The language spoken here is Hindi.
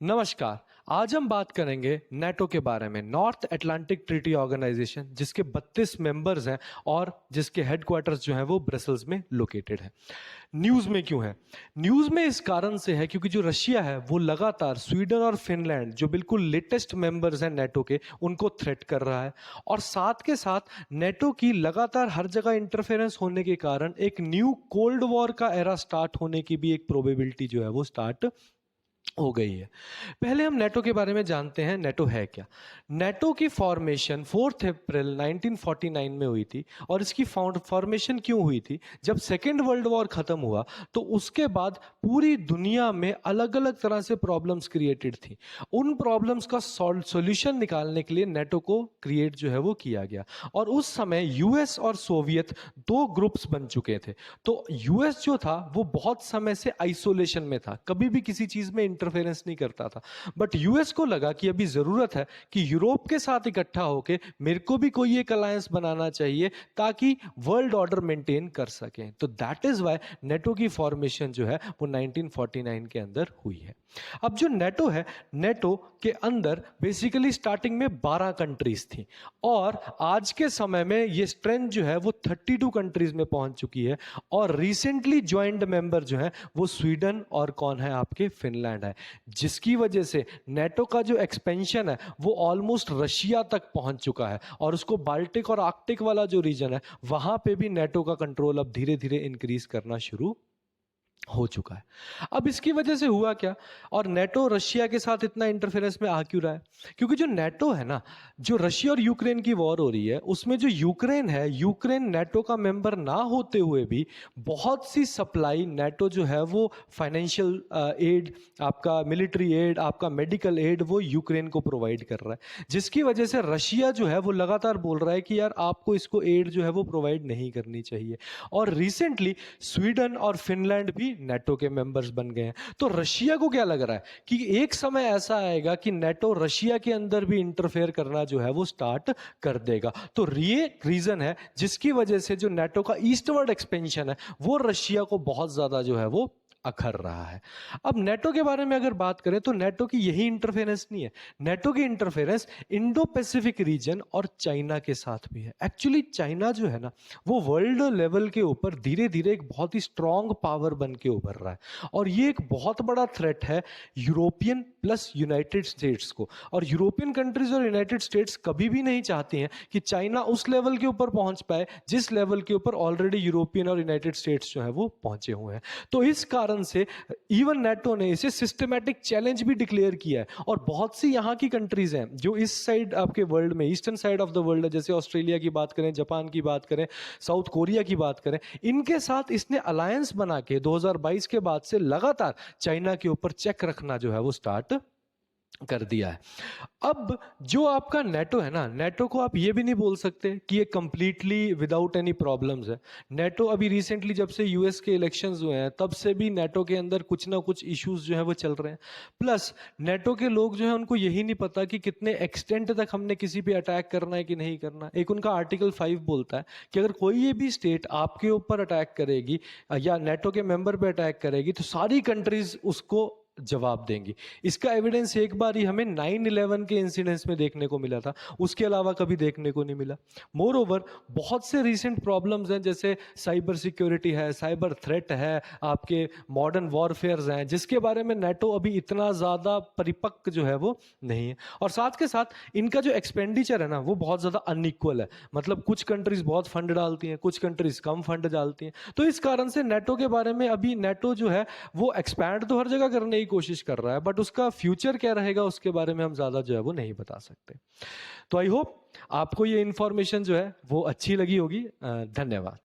नमस्कार। आज हम बात करेंगे नेटो के बारे में, नॉर्थ अटलांटिक ट्रीटी ऑर्गेनाइजेशन, जिसके 32 मेंबर्स हैं और जिसके हेडक्वार्टर्स जो हैं वो ब्रसल्स में लोकेटेड है। न्यूज़ में क्यों है? न्यूज़ में इस कारण से है क्योंकि जो रशिया है वो लगातार स्वीडन और फिनलैंड, जो बिल्कुल लेटेस्ट मेंबर्स हैं नेटो के, उनको थ्रेट कर रहा है। और साथ के साथ नेटो की लगातार हर जगह इंटरफेरेंस होने के कारण एक न्यू कोल्ड वॉर का एरा स्टार्ट होने की भी एक प्रोबेबिलिटी जो है वो स्टार्ट हो गई है। पहले हम नेटो के बारे में जानते हैं, नेटो है क्या। नेटो की फॉर्मेशन 4 अप्रैल 1949 में हुई थी। और इसकी फॉर्मेशन क्यों हुई थी? जब सेकेंड वर्ल्ड वॉर खत्म हुआ तो उसके बाद पूरी दुनिया में अलग अलग तरह से प्रॉब्लम्स क्रिएटेड थी। उन प्रॉब्लम्स का सॉल्यूशन निकालने के लिए नेटो को क्रिएट जो है वो किया गया। और उस समय यूएस और सोवियत दो ग्रुप्स बन चुके थे। तो यूएस जो था वो बहुत समय से आइसोलेशन में था, कभी भी किसी चीज में इंटरफेरेंस नहीं करता था। बट यूएस को लगा कि अभी जरूरत है कि यूरोप के साथ इकट्ठा होके मेरे को भी कोई एक अलायंस बनाना चाहिए ताकि वर्ल्ड ऑर्डर मेंटेन कर सकें। तो दैट इज वाई नेटो की फॉर्मेशन जो है वो 1949 के अंदर हुई है। अब जो नेटो है, नेटो के अंदर बेसिकली स्टार्टिंग में 12 कंट्रीज थी और आज के समय में ये स्ट्रेंथ जो है वो 32 कंट्रीज में पहुंच चुकी है। और रिसेंटली ज्वाइंट मेंबर जो है वो स्वीडन और कौन है, आपके फिनलैंड है। जिसकी वजह से नेटो का जो एक्सपेंशन है वो ऑलमोस्ट रशिया तक पहुंच चुका है और उसको बाल्टिक और आर्कटिक वाला जो रीजन है वहां पे भी नेटो का कंट्रोल अब धीरे धीरे इंक्रीज करना शुरू हो चुका है। अब इसकी वजह से हुआ क्या, और नेटो रशिया के साथ इतना इंटरफेरेंस में आ क्यों रहा है? क्योंकि जो नेटो है ना, जो रशिया और यूक्रेन की वॉर हो रही है उसमें जो यूक्रेन है, यूक्रेन नेटो का मेंबर ना होते हुए भी बहुत सी सप्लाई नेटो जो है वो फाइनेंशियल एड, आपका मिलिट्री एड, आपका मेडिकल एड, वो यूक्रेन को प्रोवाइड कर रहा है। जिसकी वजह से रशिया जो है वो लगातार बोल रहा है कि यार आपको इसको एड जो है वो प्रोवाइड नहीं करनी चाहिए। और रिसेंटली स्वीडन और फिनलैंड भी नेटो के मेंबर्स बन गए हैं। तो रशिया को क्या लग रहा है कि एक समय ऐसा आएगा कि नेटो रशिया के अंदर भी इंटरफेयर करना जो है वो स्टार्ट कर देगा। तो ये रीजन है जिसकी वजह से जो नेटो का ईस्टवर्ड एक्सपेंशन है वो रशिया को बहुत ज्यादा जो है वो अखर रहा है। अब नेटो के बारे में अगर बात करें तो नेटो की यही इंटरफेरेंस नहीं है, नेटो की इंटरफेरेंस इंडो पैसिफिक रीजन और चाइना के साथ भी है। एक्चुअली चाइना जो है ना वो वर्ल्ड लेवल के ऊपर धीरे धीरे एक बहुत ही स्ट्रांग पावर बन के उभर रहा है और ये एक बहुत बड़ा थ्रेट है यूरोपियन प्लस यूनाइटेड स्टेट्स को। और यूरोपियन कंट्रीज और यूनाइटेड स्टेट्स कभी भी नहीं चाहती हैं कि चाइना उस लेवल के ऊपर पहुंच पाए जिस लेवल के ऊपर ऑलरेडी यूरोपियन और यूनाइटेड स्टेट्स जो है वो पहुंचे हुए हैं। तो इस कारण से इवन नेटो ने इसे सिस्टमैटिक चैलेंज भी डिक्लेयर किया है। और बहुत सी यहां की कंट्रीज हैं जो इस साइड आपके वर्ल्ड में, eastern side of the world है, जैसे ऑस्ट्रेलिया की बात करें, जापान की बात करें, साउथ कोरिया की बात करें, इनके साथ इसने अलायंस बना के 2022 के बाद से लगातार चाइना के ऊपर चेक रखना जो है वो स्टार्ट कर दिया है। अब जो आपका नेटो है ना, नेटो को आप ये भी नहीं बोल सकते कि ये कंप्लीटली विदाउट एनी प्रॉब्लम्स है। नेटो अभी रिसेंटली जब से यूएस के इलेक्शंस हुए हैं तब से भी नेटो के अंदर कुछ ना कुछ इश्यूज जो है वो चल रहे हैं। प्लस नेटो के लोग जो है उनको यही नहीं पता कि कितने एक्सटेंट तक हमने किसी पे अटैक करना है कि नहीं करना। एक उनका आर्टिकल 5 बोलता है कि अगर कोई ये भी स्टेट आपके ऊपर अटैक करेगी या नेटो के मेंबर पे अटैक करेगी तो सारी कंट्रीज उसको जवाब देंगी। इसका एविडेंस एक बार ही हमें 9/11 के इंसिडेंट्स में देखने को मिला था, उसके अलावा कभी देखने को नहीं मिला। मोर ओवर बहुत से रीसेंट प्रॉब्लम्स हैं, जैसे साइबर सिक्योरिटी है, साइबर थ्रेट है, आपके मॉडर्न वॉरफेयर्स हैं, जिसके बारे में नेटो अभी इतना ज्यादा परिपक्व जो है वो नहीं है। और साथ के साथ इनका जो एक्सपेंडिचर है ना वो बहुत ज्यादा अनइक्वल है। मतलब कुछ कंट्रीज बहुत फंड डालती हैं, कुछ कंट्रीज कम फंड डालती हैं। तो इस कारण से नेटो के बारे में अभी नेटो जो है वो एक्सपैंड तो हर जगह करने कोशिश कर रहा है, बट उसका फ्यूचर क्या रहेगा उसके बारे में हम ज्यादा जो है वो नहीं बता सकते। तो आई होप आपको ये इंफॉर्मेशन जो है वो अच्छी लगी होगी। धन्यवाद।